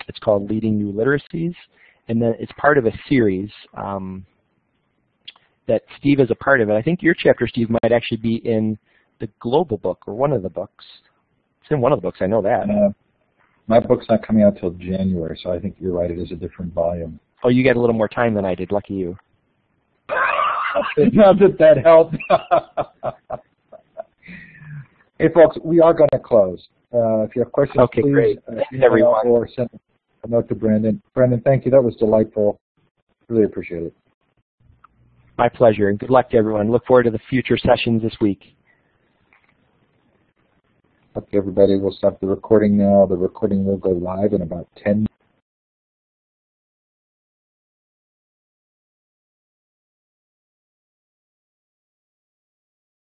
It's called Leading New Literacies, and then it's part of a series that Steve is a part of. And I think your chapter, Steve, might actually be in the global book or one of the books. It's in one of the books, I know that. My book's not coming out till January, so I think you're right, it is a different volume. Oh, you got a little more time than I did. Lucky you. Not that helped. Hey, folks, we are going to close. If you have questions, okay, please great. Everyone. Or send a note to Brandon. Brandon, thank you. That was delightful. Really appreciate it. My pleasure, and good luck to everyone. Look forward to the future sessions this week. Okay, everybody, we'll stop the recording now. The recording will go live in about 10 minutes.